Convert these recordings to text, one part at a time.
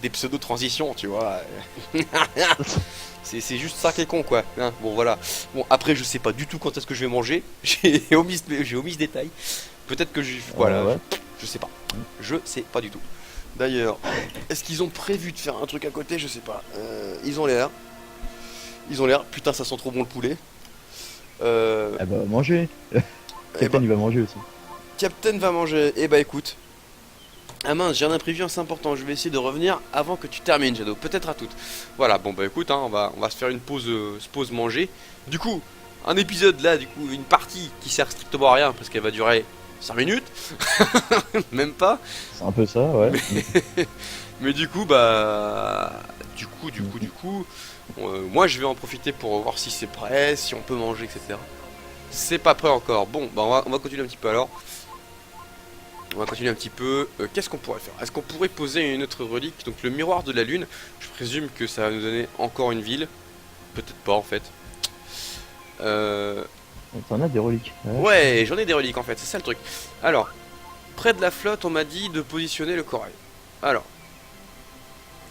des pseudo-transitions, tu vois. C'est juste ça qui est con, quoi. Hein, bon, voilà. Bon, après, je sais pas du tout quand est-ce que je vais manger. J'ai omis ce détail. Peut-être que je... Voilà, Ouais. je sais pas. Je sais pas du tout. D'ailleurs, est-ce qu'ils ont prévu de faire un truc à côté? Je sais pas. Ils ont l'air. Ils ont l'air. Putain, ça sent trop bon le poulet. Ah bah manger. Eh Captain bah, il va manger aussi. Captain va manger. Eh bah, écoute. Ah mince, j'ai un imprévu assez important. Je vais essayer de revenir avant que tu termines, Shadow. Peut-être à toutes. Voilà, bon bah écoute, hein, on va se faire une pause manger. Du coup, un épisode là, du coup, une partie qui sert strictement à rien parce qu'elle va durer 5 minutes. Même pas. C'est un peu ça, ouais. Mais du coup, bah. Moi je vais en profiter pour voir si c'est prêt, si on peut manger, etc. C'est pas prêt encore. Bon, bah on va continuer un petit peu alors. On va continuer un petit peu. Qu'est-ce qu'on pourrait faire? Est-ce qu'on pourrait poser une autre relique? Donc le miroir de la lune. Je présume que ça va nous donner encore une ville. Peut-être pas en fait. Euh... T'en as des reliques. Ouais, j'en ai des reliques en fait, c'est ça le truc. Alors, près de la flotte, on m'a dit de positionner le corail. Alors,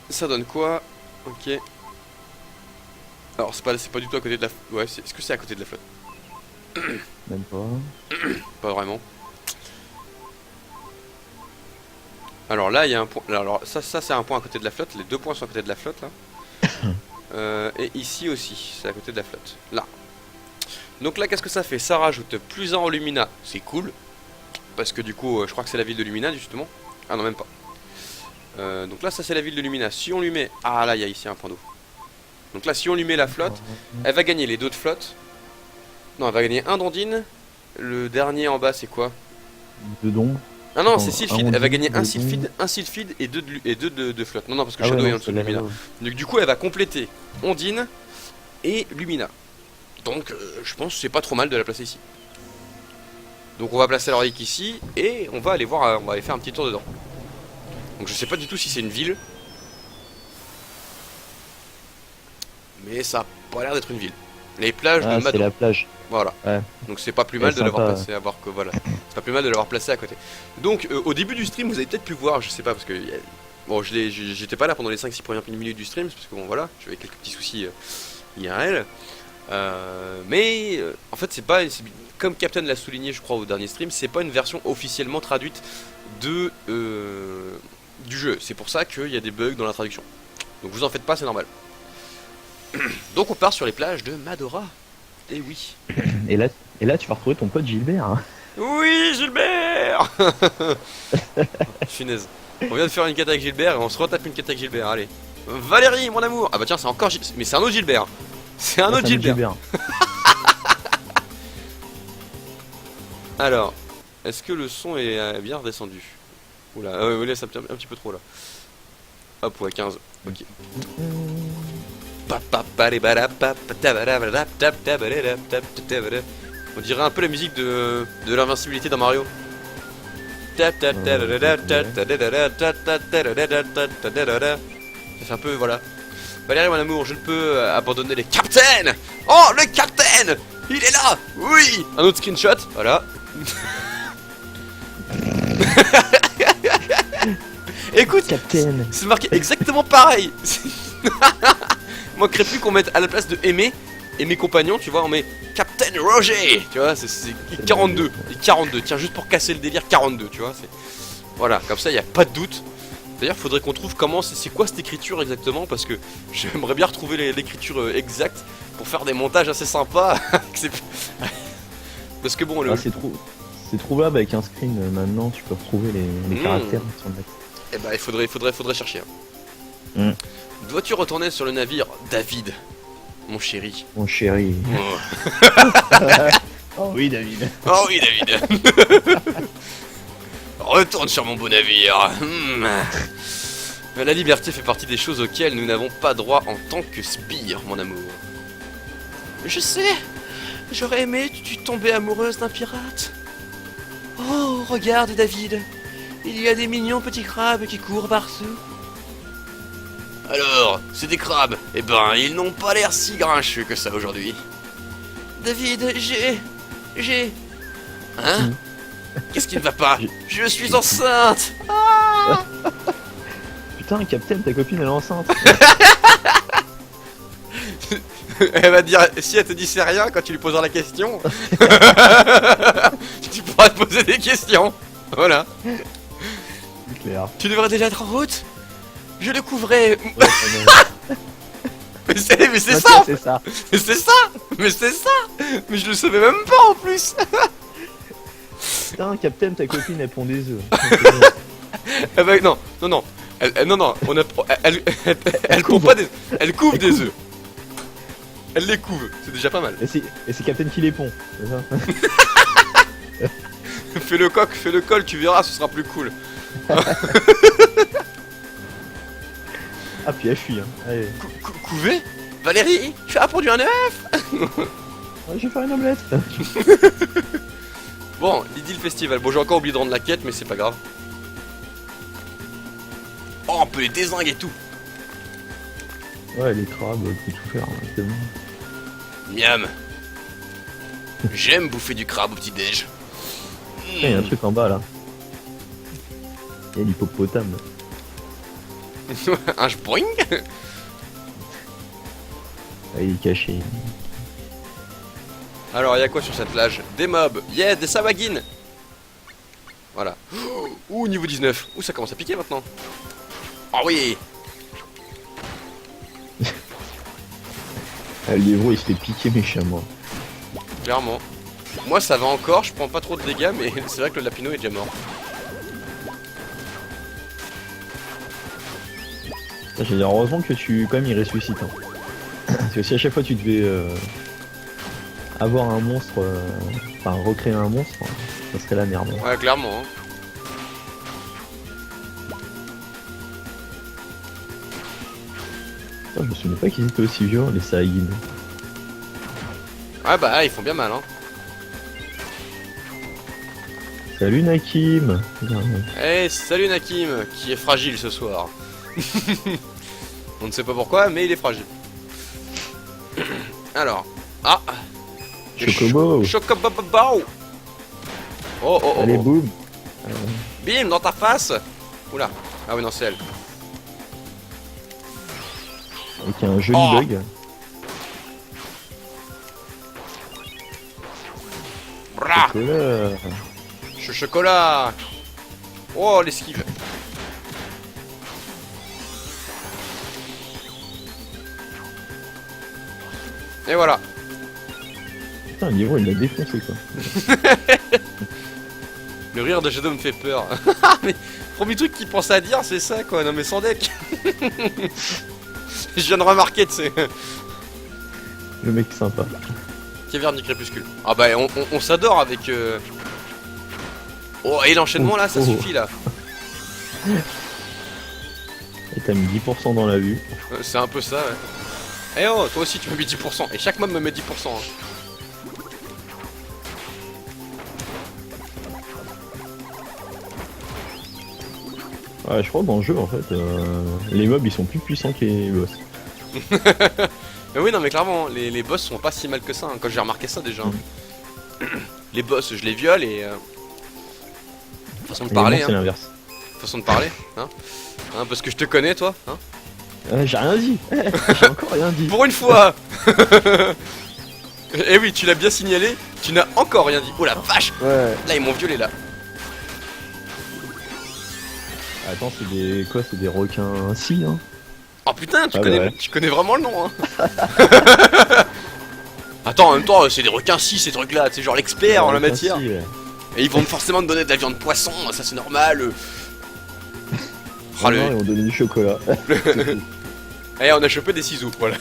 ça donne quoi? Ok. Alors, c'est pas du tout à côté de la... Ouais, est-ce que c'est à côté de la flotte? Même pas. Pas vraiment. Alors là, il y a un point. Alors ça c'est un point à côté de la flotte. Les deux points sont à côté de la flotte là. Et ici aussi, c'est à côté de la flotte. Là. Donc là, qu'est-ce que ça fait? Ça rajoute plus 1 en Lumina. C'est cool. Parce que du coup, je crois que c'est la ville de Lumina justement. Ah non, même pas. Donc là, ça c'est la ville de Lumina. Si on lui met... Ah là, il y a ici un point d'eau. Donc là, si on lui met la flotte, elle va gagner les deux de flotte. Non, elle va gagner un d'Ondine. Le dernier en bas, c'est quoi? De dons. Ah non, Attends, c'est Sylphide. un Elle va gagner un Ondine, Sylphide et deux de flotte. Non, non, parce que Ah ouais, Shadow est non, en dessous c'est de la Lumina. même. Donc du coup, elle va compléter Ondine et Lumina. Donc je pense que c'est pas trop mal de la placer ici. Donc on va placer la relique ici et on va aller voir, on va aller faire un petit tour dedans. Donc je sais pas du tout si c'est une ville. Mais ça a pas l'air d'être une ville. Les plages Ah, de c'est Mado. la plage. Voilà. Ouais. Donc c'est pas plus Elle mal est de l'avoir sympa. placé à voir que voilà. C'est pas plus mal de l'avoir placé à côté. Donc au début du stream, vous avez peut-être pu voir, je sais pas parce que bon, j'étais pas là pendant les 5-6 premières minutes du stream parce que bon voilà, j'avais quelques petits soucis IRL. En fait, comme Captain l'a souligné, je crois au dernier stream, c'est pas une version officiellement traduite de du jeu. C'est pour ça qu'il y a des bugs dans la traduction. Donc vous en faites pas, c'est normal. Donc on part sur les plages de Madora. Et oui. Et là, tu vas retrouver ton pote Gilbert. Hein. Oui, Gilbert. Finesse. On vient de faire une quête avec Gilbert et on se retape une quête avec Gilbert, allez. Valérie, mon amour. Ah bah tiens, c'est encore mais c'est un autre Gilbert. C'est un Là, autre c'est Gilbert. Alors, est-ce que le son est bien redescendu? Oula, oui, là, ça un petit peu trop là. Hop, ouais, 15. Ok. On dirait un peu la musique de l'invincibilité dans Mario. Ça fait un peu, voilà. Valérie, mon amour, je ne peux abandonner les captains. Oh, le capitaine, il est là. Oui. Un autre screenshot, voilà. Écoute, Captain. c'est marqué exactement pareil. Manquerait plus qu'on mette à la place de Aimé et mes compagnons, tu vois, on met Captain Roger. Tu vois, c'est 42. Et 42, tiens, juste pour casser le délire, 42, tu vois. Voilà, comme ça, il n'y a pas de doute. D'ailleurs, faudrait qu'on trouve comment, c'est quoi cette écriture exactement, parce que j'aimerais bien retrouver l'écriture exacte pour faire des montages assez sympas. Parce que bon, Ah, c'est trouvable avec un screen maintenant, tu peux retrouver les caractères qui sont dedans. Eh ben, il faudrait chercher. Mm. Dois-tu retourner sur le navire, David, mon chéri? Mon chéri. Oh, Oh oui, David. oh oui, David. Retourne sur mon beau navire. La liberté fait partie des choses auxquelles nous n'avons pas droit en tant que spire, mon amour. Je sais. J'aurais aimé tomber amoureuse d'un pirate. Oh, regarde, David. Il y a des mignons petits crabes qui courent partout. Alors, c'est des crabes. Eh ben, ils n'ont pas l'air si grincheux que ça aujourd'hui. David, j'ai... Hein? Qu'est-ce qui ne va pas? Je suis enceinte. Ah. Putain, Captain, ta copine elle est enceinte. Elle va te dire, si elle te dit c'est rien quand tu lui poseras la question, tu pourras te poser des questions. Voilà. C'est clair. Tu devrais déjà être en route. Je le couvrais. Ouais, non. Mais c'est Ouais, ça. C'est ça. Mais c'est ça. Mais c'est ça. Mais je le savais même pas en plus. Putain, Captain, ta copine elle pond des œufs. Eh ben, non, non, non. Non, non, on a, elle couve pas des, elle couve des œufs. Elle les couve, c'est déjà pas mal. Et c'est Captain qui les pond, c'est ça? Fais le coq, fais le col, tu verras, ce sera plus cool. Ah, puis elle fuit, hein. Allez. Couver Valérie, tu as pondu un œuf. Ouais, je vais faire une omelette. Bon, l'idylle festival. Bon, j'ai encore oublié de rendre la quête, mais c'est pas grave. Oh, on peut les dézinguer et tout. Ouais, les crabes, on peut tout faire, hein, c'est bon. Miam. J'aime bouffer du crabe au petit-déj. Il y a un truc en bas là. Il y a l'hippopotame. Un spring. Ah, il est caché. Alors, il y a quoi sur cette plage? Des mobs. Yeah, des sabagines. Voilà. Ouh, niveau 19. Ouh, ça commence à piquer maintenant. Oh oui. Ah, le lièvre il se fait piquer méchamment. Clairement. Moi, ça va encore, je prends pas trop de dégâts, mais c'est vrai que le lapino est déjà mort. J'ai dit heureusement que tu quand même il ressuscite. Hein. Parce que si à chaque fois tu devais avoir un monstre, enfin recréer un monstre, ça serait la merde. Ouais, clairement. Hein. Putain, je me souvenais pas qu'ils étaient aussi violents les Saiyajin. Ouais, bah, ils font bien mal, hein. Salut Nakim. Eh, salut Nakim, qui est fragile ce soir. On ne sait pas pourquoi, mais il est fragile. Alors, ah, Chocobo. Chocobo. Oh, oh, oh, Allez oh. boum. Bim, dans ta face. Oula, ah oui, non, c'est elle. Avec un joli Oh. bug. Bra, Chocolat. chocolat. Oh, l'esquive. Et voilà. Putain, le lièvre il l'a défoncé quoi. Le rire de Shadow me fait peur. Mais premier truc qu'il pense à dire, c'est ça quoi. Non mais sans deck. Je viens de remarquer, tu sais. Le mec sympa. Caverne du crépuscule. Ah bah on s'adore avec... Oh et l'enchaînement là, ça Oh. suffit là. Et t'as mis 10% dans la vue. C'est un peu ça ouais. Eh oh, toi aussi tu me mets 10%. Et chaque mob me met 10%. Hein. Ouais, je crois que dans le jeu en fait, les mobs ils sont plus puissants que les boss. Mais oui non mais clairement, les boss sont pas si mal que ça. Hein, quand j'ai remarqué ça déjà. Hein. Les boss je les viole et... Façon de Et parler les monstres, c'est hein. l'inverse. Façon de parler hein. Hein, parce que je te connais toi hein. J'ai rien dit. J'ai encore rien dit. Pour une fois. Eh oui, tu l'as bien signalé, tu n'as encore rien dit. Oh la vache. Ouais. Là ils m'ont violé là. Attends, c'est des quoi? C'est des requins si hein. Oh putain, tu Ah connais, bah ouais. tu connais vraiment le nom hein. Attends, en même temps, c'est des requins si ces trucs là, c'est genre l'expert en la Requins matière. scie, ouais. Et ils vont forcément te donner de la viande poisson, ça c'est normal. Ah non, ils vont donner du chocolat. Eh, on a chopé des ciseaux, voilà.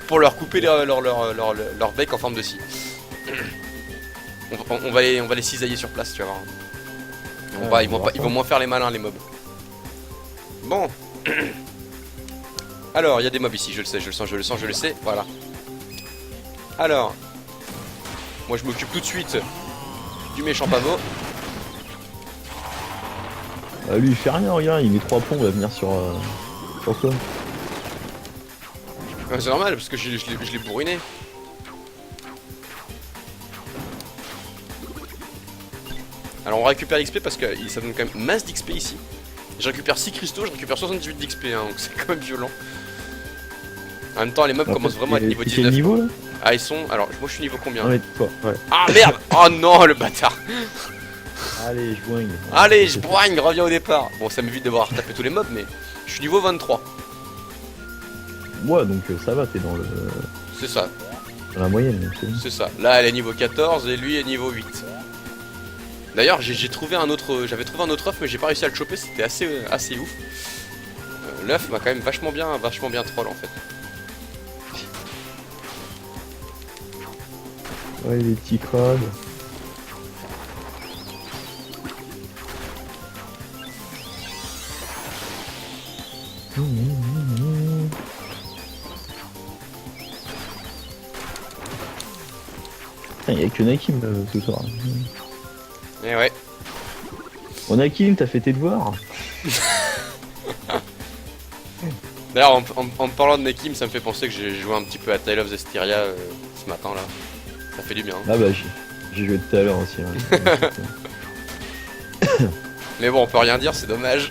Pour leur couper leur bec en forme de scie. On va les cisailler sur place, tu vas voir. Ils vont moins faire les malins, les mobs. Bon. Alors, il y a des mobs ici, je le sais, je le sens, je le sens, je le sais, voilà. Alors. Moi, je m'occupe tout de suite du méchant pavot. Ah, lui il fait rien, regarde, il met 3 plombs, il va venir sur toi. Ouais, c'est normal, parce que je l'ai bourriné. Alors on récupère l'XP parce que ça donne quand même masse d'XP ici. Je récupère 6 cristaux, je récupère 78 d'XP, hein, donc c'est quand même violent. En même temps, les mobs commencent vraiment à être niveau Quel 19. niveau là? Ah, ils sont. Alors, moi je suis niveau combien? Ah ouais, toi, ouais. Ah merde! Oh non, le bâtard! Allez, je boigne. Allez, je broigne, reviens au départ. Bon, ça m'évite d'avoir tapé tous les mobs, mais je suis niveau 23. Moi, donc ça va, t'es dans C'est ça, dans la moyenne. Donc, c'est bon. c'est ça. Là, elle est niveau 14 et lui est niveau 8. D'ailleurs, j'ai trouvé un autre. J'avais trouvé un autre œuf, mais j'ai pas réussi à le choper, c'était assez ouf. L'œuf m'a quand même vachement bien troll en fait. Ouais, les petits crabes. Putain, y'a que Nakim ce soir. Et ouais. Bon, Nakim, t'as fait tes devoirs? D'ailleurs, en me parlant de Nekim, ça me fait penser que j'ai joué un petit peu à Tale of Zestiria ce matin là. Ça fait du bien. Ah bah, j'ai joué tout à l'heure aussi. Ouais, Mais bon, on peut rien dire, c'est dommage.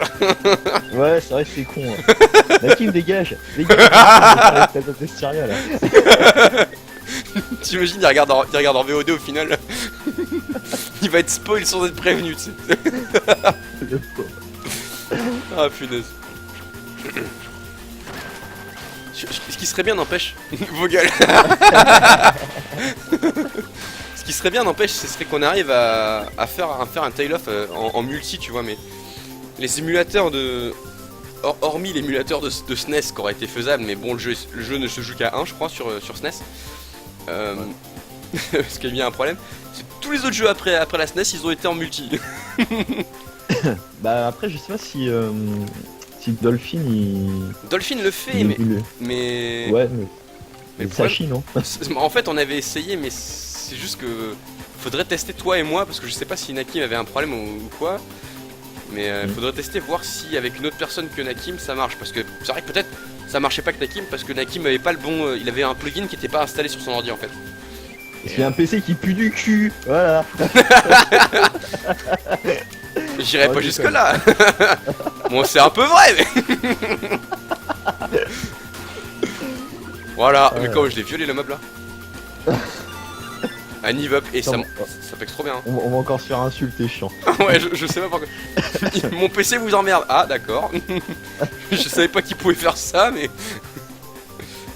ouais c'est vrai que c'est con. Hein. Nakim, dégage! Dégage! T'as Styria là. T'imagines, il regarde en VOD au final. Il va être spoil sans être prévenu, tu sais. Le pauvre. Ah punaise. Ce qui serait bien n'empêche. Vos gueules. Ce qui serait bien n'empêche, ce serait qu'on arrive à faire un tail-off en multi, tu vois, mais les émulateurs de. Hormis l'émulateur de SNES qui aurait été faisable, mais bon, le jeu ne se joue qu'à 1, je crois, sur SNES. Parce qu'il y a un problème, c'est que tous les autres jeux après la SNES, ils ont été en multi. Bah, après, je sais pas si Dolphin Dolphin le fait, mais. Ouais, mais mais le ça problème- chie, non? En fait, on avait essayé, mais c'est juste que faudrait tester toi et moi, parce que je sais pas si Nakim avait un problème ou quoi. Mais faudrait tester, voir si avec une autre personne que Nakim ça marche. Parce que c'est vrai que peut-être ça marchait pas avec Nakim, parce que Nakim avait pas le bon. Il avait un plugin qui était pas installé sur son ordi en fait. Parce qu'il y a un PC qui pue du cul, voilà. J'irai Oh, pas je jusque là. Bon, c'est un peu vrai, mais. Voilà, mais comment je l'ai violé le mob là. Un Eve up et ça pèse trop bien. Hein. On va encore se faire insulter, chiant. Ouais, je sais pas pourquoi. Mon PC vous emmerde. Ah, d'accord. Je savais pas qu'il pouvait faire ça, mais.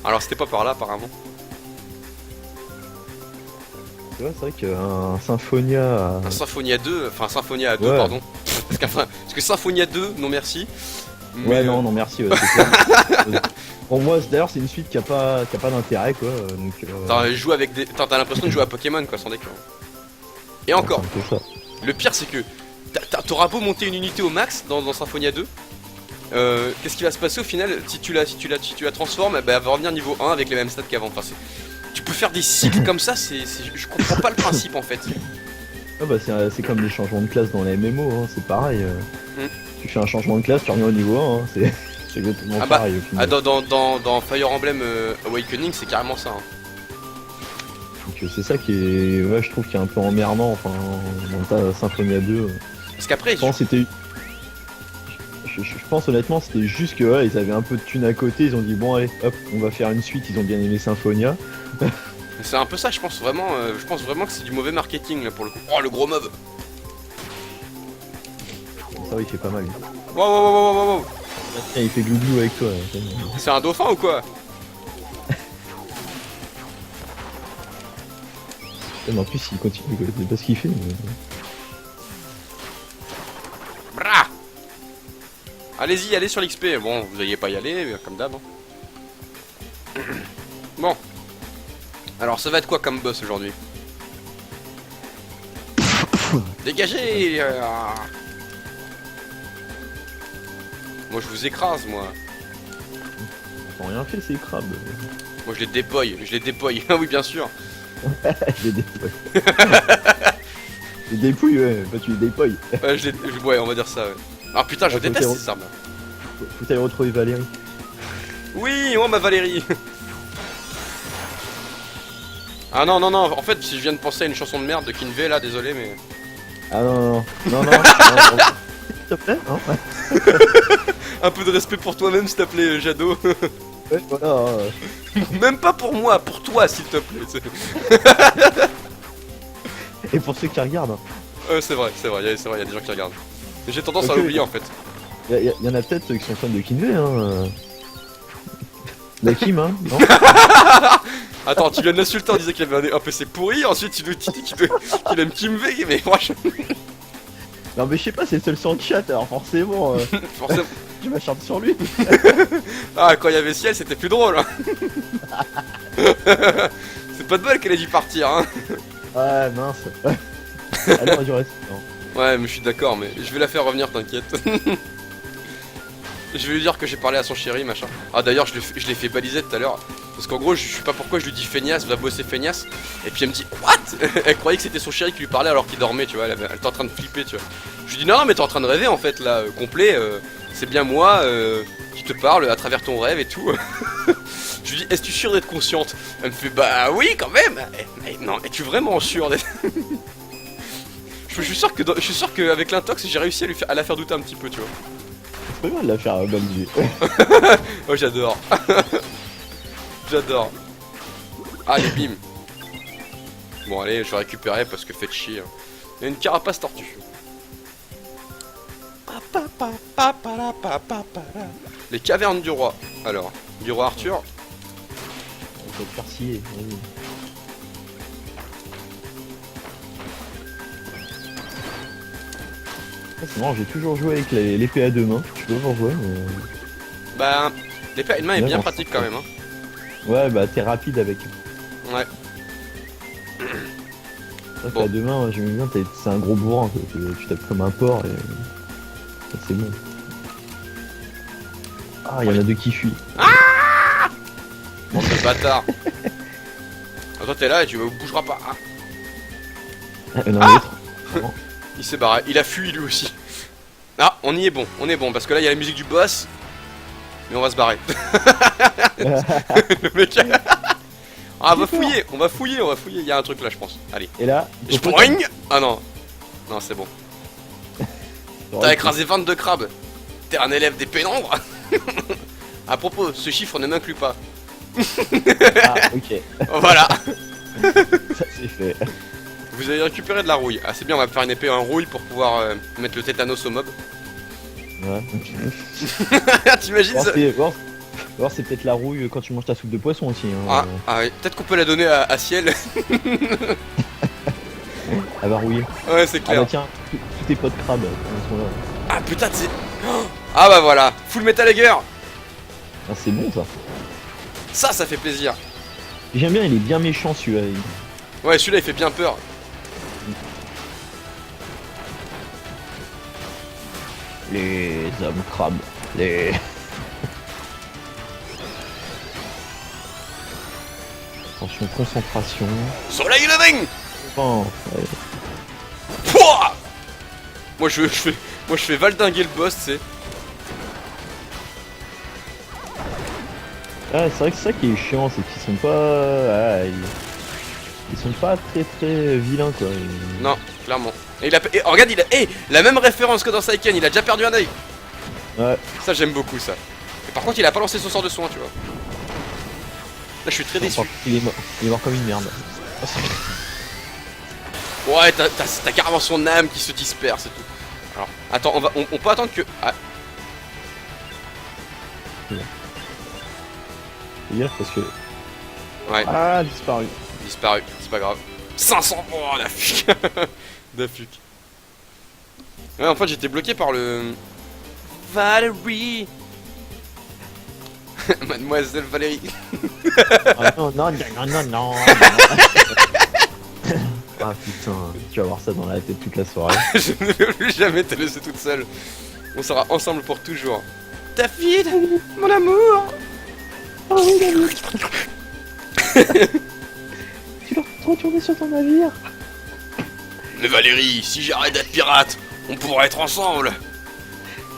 Alors, c'était pas par là, apparemment. C'est vrai qu'un Symphonia. Un Symphonia 2, enfin, Symphonia 2, Ouais. pardon. Parce que Symphonia 2, non merci. Mais, Ouais, non, merci, ouais, c'est clair. Pour moi, d'ailleurs, c'est une suite qui a pas d'intérêt, quoi. Donc, T'as l'impression de jouer à Pokémon, quoi, sans déconner. Et encore, c'est ça. le pire, c'est que t'auras beau monter une unité au max dans Symphonia 2. Qu'est-ce qui va se passer au final si tu la transformes, bah, elle va revenir niveau 1 avec les mêmes stats qu'avant. Enfin, tu peux faire des cycles comme ça, je comprends pas le principe en fait. Ah bah, c'est comme les changements de classe dans les MMO, hein, c'est pareil. Tu fais un changement de classe, tu reviens au niveau 1, hein, c'est exactement Ah bah, pareil au final. dans Fire Emblem Awakening, c'est carrément ça. Hein. Donc c'est ça qui est, ouais, je trouve qui est un peu emmerdant, enfin, dans ta Symphonia 2. Parce qu'après, Je pense c'était... Je pense honnêtement c'était juste que ouais, ils avaient un peu de thunes à côté, ils ont dit bon allez hop on va faire une suite, ils ont bien aimé Symphonia. c'est un peu ça, je pense vraiment que c'est du mauvais marketing là pour le coup. Oh, le gros mob. Ça va, il fait pas mal. Wow. Tiens, il fait glouglou avec toi. C'est un dauphin ou quoi? Mais en plus il continue, quoi, c'est pas ce qu'il fait. Mais... Bra. Allez-y, allez sur l'XP. Bon, vous n'alliez pas y aller, comme d'hab. Hein. Bon. Alors, ça va être quoi comme boss aujourd'hui? Dégagez. Moi, je vous écrase, moi. Ils ont rien fait ces crabes. Moi, je les déploie. Ah oui, bien sûr. Je les dépouille. Les dépouilles, ouais, bah tu les dépouilles. Ouais, on va dire ça, ouais. Ah putain, je déteste ces armes. Faut aller retrouver Valérie. Oui, moi, ma Valérie. Ah non, en fait, si je viens de penser à une chanson de merde de Kinvey, là, désolé, mais... Ah non. S'il te plaît, hein. Un peu de respect pour toi-même, s'il te plaît, Jado. Ouais, voilà. Même pas pour moi, pour toi, s'il te plaît. Et pour ceux qui regardent, C'est vrai, il y a des gens qui regardent. Mais j'ai tendance à Ok. l'oublier en fait. y en a peut-être qui sont fans de Kinvey, hein. La Kim, hein, non? Attends, tu viens de l'insulter en disant qu'il avait un PC pourri, ensuite tu nous dis qu'il aime Kim V, mais franchement, Non, mais je sais pas, c'est le seul sur le chat, alors forcément, forcément. je m'acharne sur lui. Ah, quand il y avait Ciel, c'était plus drôle. Hein. C'est pas de bol qu'elle ait dû partir. Hein. Ouais, mince. Allez, on va du reste. Non. Ouais, mais je suis d'accord, mais je vais la faire revenir, t'inquiète. Je vais lui dire que j'ai parlé à son chéri, machin. Ah, d'ailleurs, je l'ai fait baliser tout à l'heure. Parce qu'en gros, je sais pas pourquoi je lui dis feignasse, va bosser feignasse. Et puis elle me dit, what? Elle croyait que c'était son chéri qui lui parlait alors qu'il dormait, tu vois. Elle était en train de flipper, tu vois. Je lui dis, non, non, mais t'es en train de rêver en fait, là, complet. C'est bien moi qui te parle à travers ton rêve et tout. Je lui dis, est-ce que tu es sûr d'être consciente? Elle me fait, bah oui, quand même. Non, es-tu vraiment sûr d'être. Je suis sûr qu'avec l'intox, j'ai réussi à la faire douter un petit peu, tu vois. C'est pas mal de la faire baliser. Oh, j'adore. J'adore. Allez, bim. Bon, allez, je vais récupérer parce que faites chier. Il y a une carapace tortue. Les cavernes du roi. Alors, du roi Arthur. On peut te faire scier, vas-y. C'est marrant, j'ai toujours joué avec l'épée à deux mains. Je sais pas pourquoi, mais. Bah, l'épée à une main est Ouais, bien bon, pratique quand même. Hein. Ouais, bah t'es rapide avec. Ouais. Ouais, Bon. à deux mains, j'aime bien, c'est un gros bourrin, quoi. Tu tapes comme un porc et. Ça, c'est bon. Ah, il y en a deux qui fuient. Bon, ce bâtard. Ah, toi, t'es là et tu bougeras pas. Ah, Non, l'autre. il s'est barré. Il a fui lui aussi. Ah, on y est bon. On est bon parce que là, il y a la musique du boss. Mais on va se barrer. Le mec. Ah, on va fouiller. Il y a un truc là, je pense. Allez. Et là, Je poigne. Ah non. Non, c'est bon. T'as écrasé 22 crabes. T'es un élève des pénombres. À propos, ce chiffre ne m'inclut pas. Ah, ok. Voilà. Ça, c'est fait. Vous avez récupéré de la rouille. Ah, c'est bien, on va faire une épée en rouille pour pouvoir mettre le tétanos au mob. Ouais. T'imagines ça? Alors, c'est peut-être la rouille quand tu manges ta soupe de poisson aussi. Hein. Ah oui, peut-être qu'on peut la donner à Ciel. Elle va rouiller. Ouais, c'est Ah clair. bah tiens, tous tes potes crabes sont là. Ah putain, c'est. Oh, ah bah voilà, Full Metal Lager. Ah, c'est bon ça. Ça fait plaisir. J'aime bien, il est bien méchant celui-là. Ouais, celui-là il fait bien peur. Les hommes crabes. Les. Attention, concentration. Soleil leving. Oh, ouais. Pouah. Moi je fais valdinguer le boss, tu sais. Ah, c'est vrai que c'est ça qui est chiant, c'est qu'ils sont pas. Ah, ils sont pas très vilains quoi. Non, clairement. Et regarde, il a la même référence que dans Saiken, il a déjà perdu un œil. Ouais. Ça j'aime beaucoup ça. Et par contre il a pas lancé son sort de soin, tu vois. Là je suis très déçu. Il est mort comme une merde. Ouais, t'as carrément son âme qui se disperse et tout. Alors, attends, on peut attendre que. Ah, Fais gaffe parce que. ouais, Ah, disparu. disparu, c'est pas grave. 500. Oh la fuck. La fuck. Ouais, en fait j'étais bloqué par le. Valérie. Mademoiselle Valérie. Ah, non. Ah putain, tu vas avoir ça dans la tête toute la soirée. Je ne vais plus jamais te laisser toute seule. On sera ensemble pour toujours. David, mon amour. Oh oui, David. Tu vas retourner sur ton navire. Mais Valérie, si j'arrête d'être pirate, on pourra être ensemble.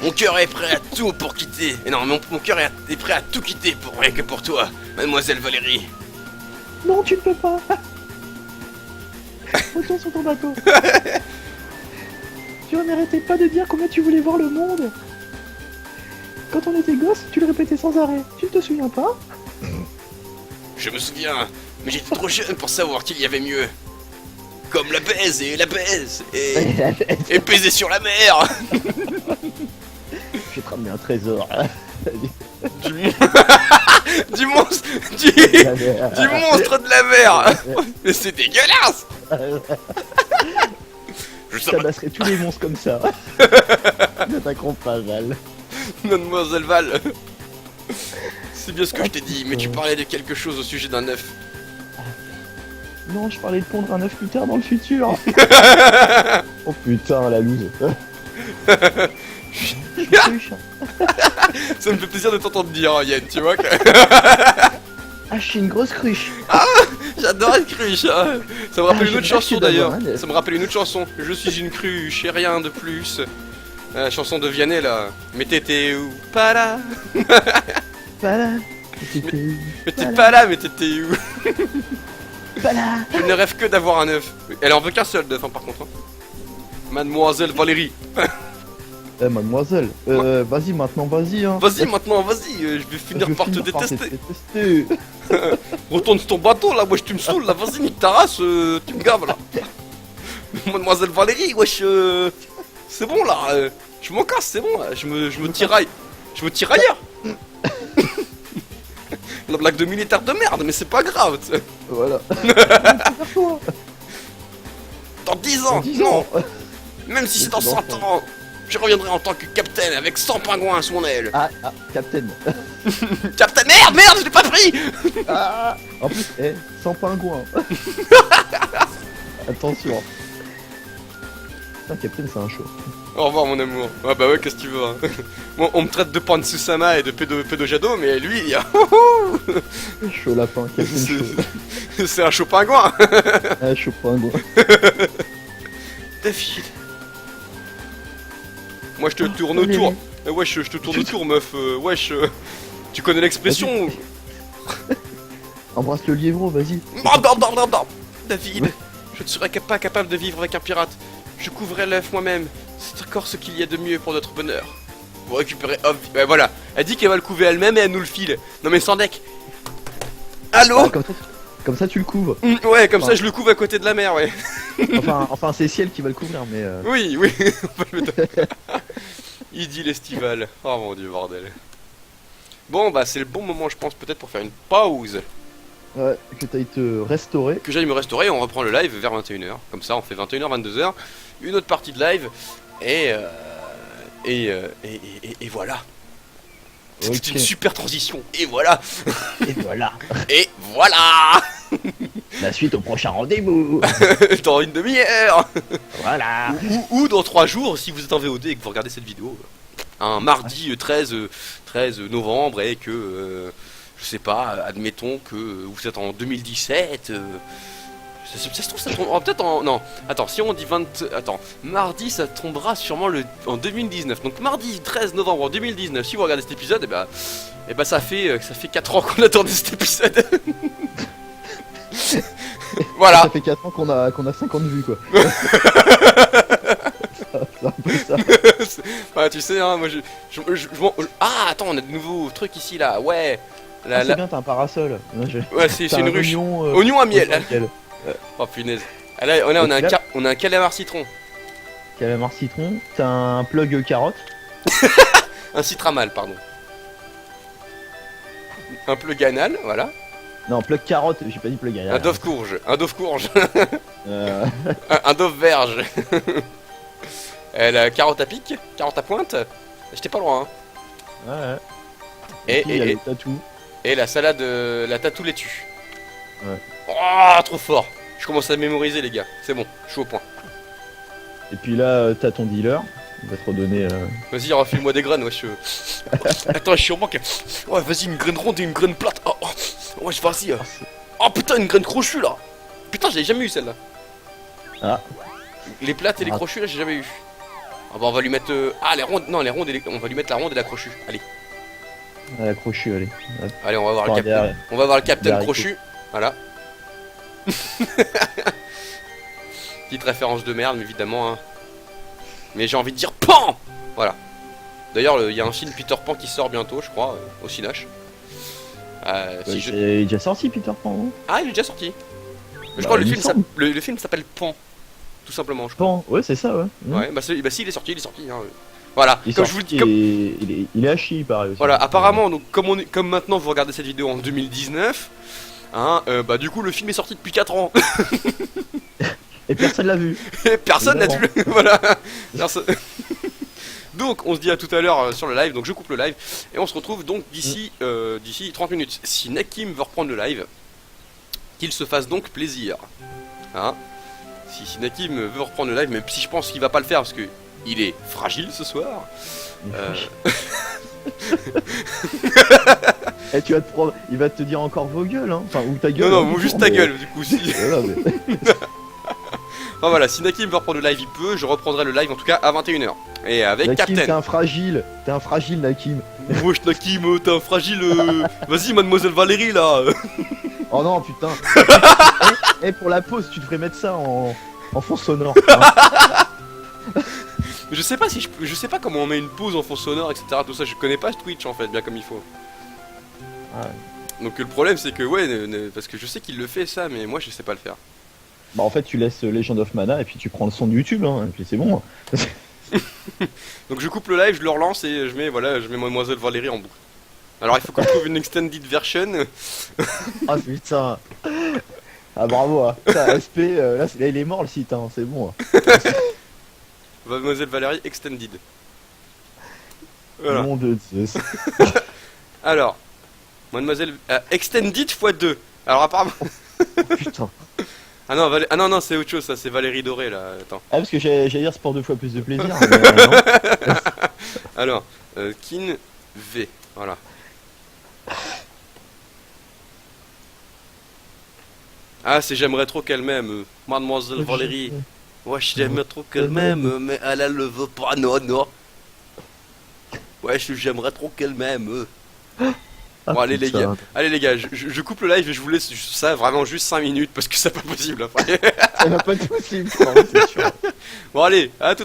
Mon cœur est prêt à tout pour quitter. Et non, mon cœur est prêt à tout quitter pour rien que pour toi, mademoiselle Valérie. Non, tu ne peux pas. Retourne sur ton bateau. Tu n'arrêtais pas de dire combien tu voulais voir le monde. Quand on était gosse, tu le répétais sans arrêt. Tu te souviens pas? Je me souviens, mais j'étais trop jeune pour savoir qu'il y avait mieux. Comme la baise et et baiser sur la mer. Je vais te ramener un trésor. Du, mon- du monstre, du monstre de la mer. Mais c'est dégueulasse. Je Je sais tabasserai tous les monstres comme ça. Ne t'accroche pas, Val. Mademoiselle Val. C'est bien ce que je t'ai dit, mais tu parlais de quelque chose au sujet d'un œuf. Non, je parlais de pondre un œuf plus tard dans le futur. Oh putain, la loose. Ça me fait plaisir de t'entendre dire, hein, Yann, tu vois que... Ah, je suis une grosse cruche. J'adore être cruche, hein. Ça me rappelle une autre j'ai chanson lâché d'ailleurs. d'abord, hein. Ça me rappelle une autre chanson. Je suis une cruche et rien de plus. La chanson de Vianney là. Mais t'étais où? Pas là. Pas là. Mais t'es pas là, mais t'étais où? Pas là. Je ne rêve que d'avoir un œuf. Elle en veut qu'un seul d'œuf, hein, par contre. Hein. Mademoiselle Valérie. Eh, mademoiselle. Vas-y maintenant, vas-y. Hein. Vas-y maintenant, vas-y. Je vais finir par te détester. détester. Retourne sur ton bateau là, wesh, tu me saoules là. Vas-y, nique ta race, tu me gaves là. Mademoiselle Valérie, wesh, c'est bon là. Je m'en casse, c'est bon là. Je me tiraille. Je me tire ailleurs. La blague de militaire de merde, mais c'est pas grave, tu sais. Voilà. Dans 10 ans, non. Même si c'est dans 100 ans, je reviendrai en tant que capitaine avec 100 pingouins à son aile. Ah, Captain. Capitaine, merde, je l'ai pas pris. Ah. En plus, sans pingouin. Attention. Putain, Captain, c'est un show. Au revoir mon amour. Ah bah ouais, qu'est-ce que tu veux, hein. Bon, on me traite de Pansusama et de pédojado, mais lui, il y a... Chaud lapin, Captain chaud. C'est un chaud pingouin. Ah, chaud pingouin. David. Moi je te tourne autour. Wesh, je te tourne autour, meuf. Wesh, tu connais l'expression? Embrasse le lièvre, vas-y. David, je ne serais pas capable de vivre avec un pirate. Je couvrais l'œuf moi-même. C'est encore ce qu'il y a de mieux pour notre bonheur. Vous récupérez hop. Ben voilà. Elle dit qu'elle va le couver elle-même et elle nous le file. Non mais sans deck. Allô? Ah, comme ça, tu le couvres. Ouais, comme ça je le couvre à côté de la mer, ouais. Enfin c'est Ciel qui va le couvrir, mais. Oui. On peut le mettre. Il dit l'estival. Oh mon dieu, bordel. Bon, bah c'est le bon moment, je pense, peut-être pour faire une pause. Ouais, que t'ailles te restaurer. Que j'aille me restaurer et on reprend le live vers 21h. Comme ça, on fait 21h, 22h. Une autre partie de live. Et voilà. Ok. C'est une super transition. Et voilà. Et voilà. Et voilà. La suite au prochain rendez-vous. Dans une demi-heure. Voilà. Ou dans 3 jours si vous êtes en VOD et que vous regardez cette vidéo. Un mardi 13 novembre et que... je sais pas, admettons que vous êtes en 2017... ça se trouve, ça tombera peut-être en... Non, attends, si on dit 20... Attends, mardi, ça tombera sûrement en 2019. Donc mardi 13 novembre en 2019, si vous regardez cet épisode, et bah ça fait 4 ans qu'on attendait cet épisode. Voilà. Ça fait 4 ans qu'on a 50 vues, quoi. C'est un peu ça. Ouais, tu sais, hein, moi Ah, attends, on a de nouveaux trucs ici, là, ouais. C'est bien, t'as un parasol. Ouais, c'est une ruche. Oignon, Oignon à miel. miel. Oh punaise. Ah, là, on a un calamar citron. Calamar citron, t'as un plug carotte. Un citramal, pardon. Un plug anal, voilà. Non, plug carotte, j'ai pas dit plug Un dove courge. Un dove courge. un dove verge. La carotte à pic, carotte à pointe. J'étais pas loin, hein. Ouais. Et il y a le tatou. Et la salade, la tatou laitue. Ouais. Oh, trop fort. Je commence à mémoriser, les gars. C'est bon, je suis au point. Et puis là, t'as ton dealer. Il va te redonner. Vas-y, refile-moi des graines, wesh. Attends, je suis au manque. Ouais, vas-y, une graine ronde et une graine plate. Oh, wesh, vas-y. Oh putain, une graine crochue là. Putain, j'avais jamais eu celle-là. Ah. Les plates et les crochus là, j'ai jamais eu. Ah bah, on va lui mettre. les rondes. Non, les rondes on va lui mettre la ronde et la crochue. Allez. Ah, la crochue, allez. Hop. Allez, on va voir le capitaine. On va voir le capitaine crochu. Voilà. Petite référence de merde, évidemment. Hein. Mais j'ai envie de dire PAN. Voilà. D'ailleurs, il y a un film Peter Pan qui sort bientôt, je crois, au Cinoche. Si je- Il est déjà sorti Peter Pan, non? Ah, il est déjà sorti. Je Bah, crois que il me semble. le film s'appelle Pan, tout simplement, je crois. Pan, ouais, c'est ça, ouais. Ouais, bah, bah si, il est sorti, hein. Voilà, Il est comme sorti, je vous le dis, il est à chier, pareil aussi. voilà, apparemment, donc comme maintenant vous regardez cette vidéo en 2019, hein, bah du coup le film est sorti depuis 4 ans. Et personne l'a vu. Et personne n'a Évidemment. vu. Voilà. Personne- Donc on se dit à tout à l'heure sur le live, donc je coupe le live et on se retrouve donc d'ici 30 minutes. Si Nakim veut reprendre le live, qu'il se fasse donc plaisir. Hein, si Nakim veut reprendre le live, même si je pense qu'il va pas le faire parce que il est fragile ce soir. Et tu vas te prendre, il va te dire encore vos gueules, hein. Enfin, ou ta gueule. Non, hein, ou juste mais- ta gueule du coup. Si... Voilà, mais- Enfin voilà, si Nakim veut reprendre le live, il peut. Je reprendrai le live en tout cas à 21h. Et avec Nakim, t'es Captain. un fragile Nakim. Wesh Nakim, t'es un fragile. Vas-y, mademoiselle Valérie là. Oh non, putain. Et pour la pause, tu devrais mettre ça en fond sonore. Hein. Je sais pas si je sais pas comment on met une pause en fond sonore, etc. Tout ça, je connais pas ce Twitch en fait, bien comme il faut. Ouais. Donc le problème c'est que ouais, parce que je sais qu'il le fait ça, mais moi je sais pas le faire. Bah en fait, tu laisses Legend of Mana et puis tu prends le son de YouTube, hein, et puis c'est bon. Donc je coupe le live, je le relance et je mets mademoiselle Valérie en boucle. Alors il faut qu'on trouve une extended version. Ah putain. Ah bravo. Hein. Putain, SP, là il est mort le site, hein, c'est bon. Hein. Mademoiselle Valérie extended. Voilà. Nom de Zeus. Alors, mademoiselle extended x2. Alors apparemment. Putain. Ah non, ah non, c'est autre chose, ça c'est Valérie Doré là. Attends. Ah parce que j'allais dire sport 2 fois plus de plaisir. Mais, non. Alors, Kin V. Voilà. Ah, c'est j'aimerais trop qu'elle m'aime, mademoiselle Valérie. Ouais, j'aimerais trop qu'elle m'aime, mais elle le veut pas, non. Ouais, j'aimerais trop qu'elle m'aime. Ah, Bon, allez les putain. gars, je coupe le live et je vous laisse ça vraiment juste 5 minutes parce que c'est pas possible après. Ça va pas être possible, quoi, c'est sûr. Bon, allez, à tout.